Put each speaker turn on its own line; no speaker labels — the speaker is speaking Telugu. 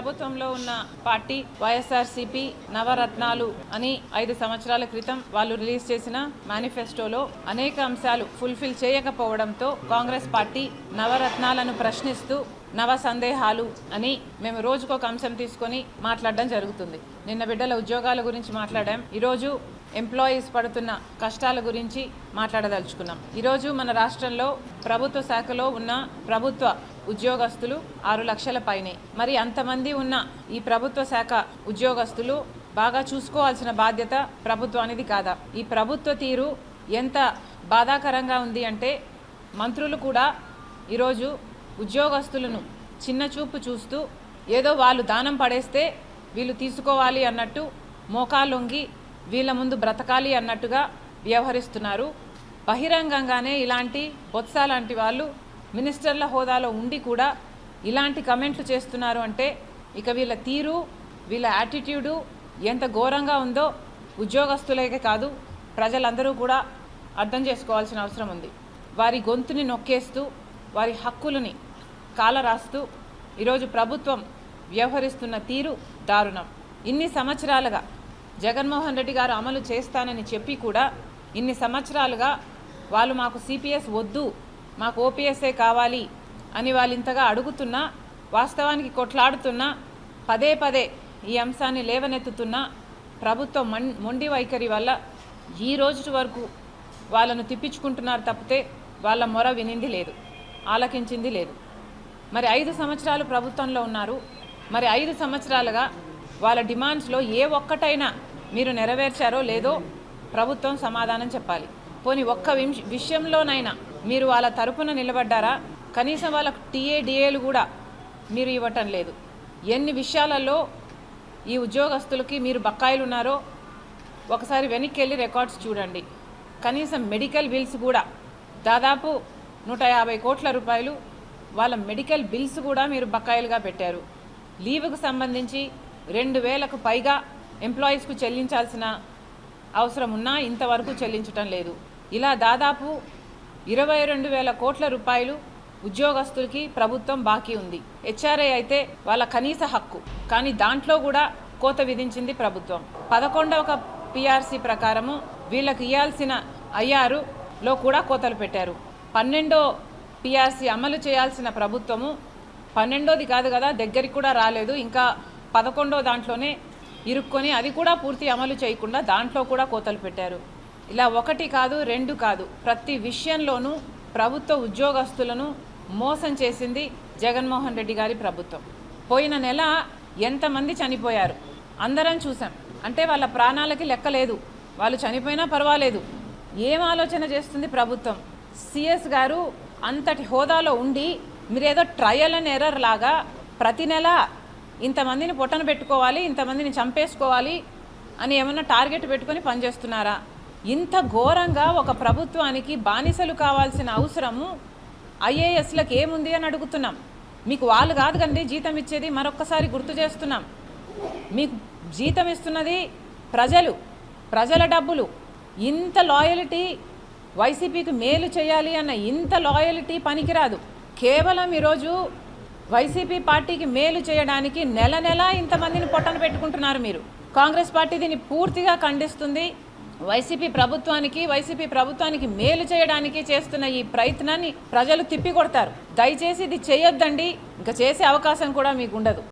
ప్రభుత్వంలో ఉన్న పార్టీ వైఎస్ఆర్సీపీ నవరత్నాలు అని 5 సంవత్సరాల క్రితం వాళ్ళు రిలీజ్ చేసిన మేనిఫెస్టోలో అనేక అంశాలు ఫుల్ఫిల్ చేయకపోవడంతో కాంగ్రెస్ పార్టీ నవరత్నాలను ప్రశ్నిస్తూ నవ సందేహాలు అని మేము రోజుకొక అంశం తీసుకొని మాట్లాడడం జరుగుతుంది. నిన్న బిడ్డల ఉద్యోగాల గురించి మాట్లాడాం. ఈరోజు ఎంప్లాయీస్ పడుతున్న కష్టాల గురించి మాట్లాడదలుచుకున్నాం. ఈరోజు మన రాష్ట్రంలో ప్రభుత్వ శాఖలో ఉన్న ప్రభుత్వ ఉద్యోగస్తులు 6 లక్షల పైనే. మరి అంతమంది ఉన్న ఈ ప్రభుత్వ శాఖ ఉద్యోగస్తులు బాగా చూసుకోవాల్సిన బాధ్యత ప్రభుత్వానిది కాదా? ఈ ప్రభుత్వ తీరు ఎంత బాధాకరంగా ఉంది అంటే మంత్రులు కూడా ఈరోజు ఉద్యోగస్తులను చిన్న చూపు చూస్తూ ఏదో వాళ్ళు దానం పడేస్తే వీళ్ళు తీసుకోవాలి అన్నట్టు మోకాలొంగి వీళ్ళ ముందు బ్రతకాలి అన్నట్టుగా వ్యవహరిస్తున్నారు. బహిరంగంగానే ఇలాంటి బొత్స లాంటి వాళ్ళు మినిస్టర్ల హోదాలో ఉండి కూడా ఇలాంటి కమెంట్లు చేస్తున్నారు అంటే ఇక వీళ్ళ తీరు వీళ్ళ యాటిట్యూడు ఎంత ఘోరంగా ఉందో ఉద్యోగస్తులకే కాదు ప్రజలందరూ కూడా అర్థం చేసుకోవాల్సిన అవసరం ఉంది. వారి గొంతుని నొక్కేస్తూ వారి హక్కులని కాలరాస్తూ ఈరోజు ప్రభుత్వం వ్యవహరిస్తున్న తీరు దారుణం. ఇన్ని సంవత్సరాలుగా జగన్మోహన్ రెడ్డి గారు అమలు చేస్తానని చెప్పి కూడా ఇన్ని సంవత్సరాలుగా వాళ్ళు మాకు సిపిఎస్ వద్దు, మాకు ఓపీఎస్ఏ కావాలి అని వాళ్ళు ఇంతగా అడుగుతున్నా, వాస్తవానికి కొట్లాడుతున్నా, పదే పదే ఈ అంశాన్ని లేవనెత్తుతున్నా ప్రభుత్వం మొండి వైఖరి వల్ల ఈ రోజు వరకు వాళ్ళను తిప్పించుకుంటున్నారు తప్పితే వాళ్ళ మొర వినింది లేదు, ఆలకించింది లేదు. మరి 5 సంవత్సరాలు ప్రభుత్వంలో ఉన్నారు. మరి 5 సంవత్సరాలుగా వాళ్ళ డిమాండ్స్లో ఏ ఒక్కటైనా మీరు నెరవేర్చారో లేదో ప్రభుత్వం సమాధానం చెప్పాలి. పోనీ ఒక్క విషయంలోనైనా మీరు వాళ్ళ తరపున నిలబడ్డారా? కనీసం వాళ్ళకు టీఏ-డిఏలు కూడా మీరు ఇవ్వటం లేదు. ఎన్ని విషయాలలో ఈ ఉద్యోగస్తులకి మీరు బకాయిలు ఉన్నారో ఒకసారి వెనక్కి వెళ్ళి రికార్డ్స్ చూడండి. కనీసం మెడికల్ బిల్స్ కూడా దాదాపు 150 కోట్ల రూపాయలు వాళ్ళ మెడికల్ బిల్స్ కూడా మీరు బకాయిలుగా పెట్టారు. లీవుకు సంబంధించి 2000కు పైగా ఎంప్లాయీస్కు చెల్లించాల్సిన అవసరం ఉన్నా ఇంతవరకు చెల్లించటం లేదు. ఇలా దాదాపు 22,000 కోట్ల రూపాయలు ఉద్యోగస్తులకి ప్రభుత్వం బాకీ ఉంది. హెచ్ఆర్ఏ అయితే వాళ్ళ కనీస హక్కు, కానీ దాంట్లో కూడా కోత విధించింది ప్రభుత్వం. 11వ పిఆర్సీ ప్రకారము వీళ్ళకి ఇవ్వాల్సిన ఐఆర్లో కూడా కోతలు పెట్టారు. 12వ పిఆర్సీ అమలు చేయాల్సిన ప్రభుత్వము 12వది కాదు కదా, దగ్గరికి కూడా రాలేదు. ఇంకా 11వ దాంట్లోనే ఇరుక్కొని అది కూడా పూర్తి అమలు చేయకుండా దాంట్లో కూడా కోతలు పెట్టారు. ఇలా 1 కాదు 2 కాదు, ప్రతి విషయంలోనూ ప్రభుత్వ ఉద్యోగస్తులను మోసం చేసింది జగన్మోహన్ రెడ్డి గారి ప్రభుత్వం. పోయిన నెల ఎంతమంది చనిపోయారు అందరం చూసాం. అంటే వాళ్ళ ప్రాణాలకి లెక్కలేదు, వాళ్ళు చనిపోయినా పర్వాలేదు. ఏం ఆలోచన చేస్తుంది ప్రభుత్వం? సిఎస్ గారు అంతటి హోదాలో ఉండి మీరేదో ట్రయల్ అండ్ ఎర్రర్ లాగా ప్రతి నెల ఇంతమందిని పొట్టన పెట్టుకోవాలి, ఇంతమందిని చంపేసుకోవాలి అని ఏమన్నా టార్గెట్ పెట్టుకొని పనిచేస్తున్నారా? ఇంత ఘోరంగా ఒక ప్రభుత్వానికి బానిసలు కావాల్సిన అవసరము ఐఏఎస్లకు ఏముంది అని అడుగుతున్నాం. మీకు వాళ్ళు కాదు కండి జీతం ఇచ్చేది, మరొక్కసారి గుర్తు చేస్తున్నాం. మీకు జీతం ఇస్తున్నది ప్రజల డబ్బులు. ఇంత లాయల్టీ వైసీపీకి మేలు చేయాలి అన్న ఇంత లాయల్టీ పనికిరాదు. కేవలం ఈరోజు వైసీపీ పార్టీకి మేలు చేయడానికి నెల నెల ఇంతమందిని పొట్టన పెట్టుకుంటున్నారు మీరు. కాంగ్రెస్ పార్టీ దీన్ని పూర్తిగా ఖండిస్తుంది. వైసీపీ ప్రభుత్వానికి మేలు చేయడానికి చేస్తున్న ఈ ప్రయత్నాన్ని ప్రజలు తిప్పికొడతారు. దయచేసి ఇది చేయొద్దండి, ఇంకా చేసే అవకాశం కూడా మీకు ఉండదు.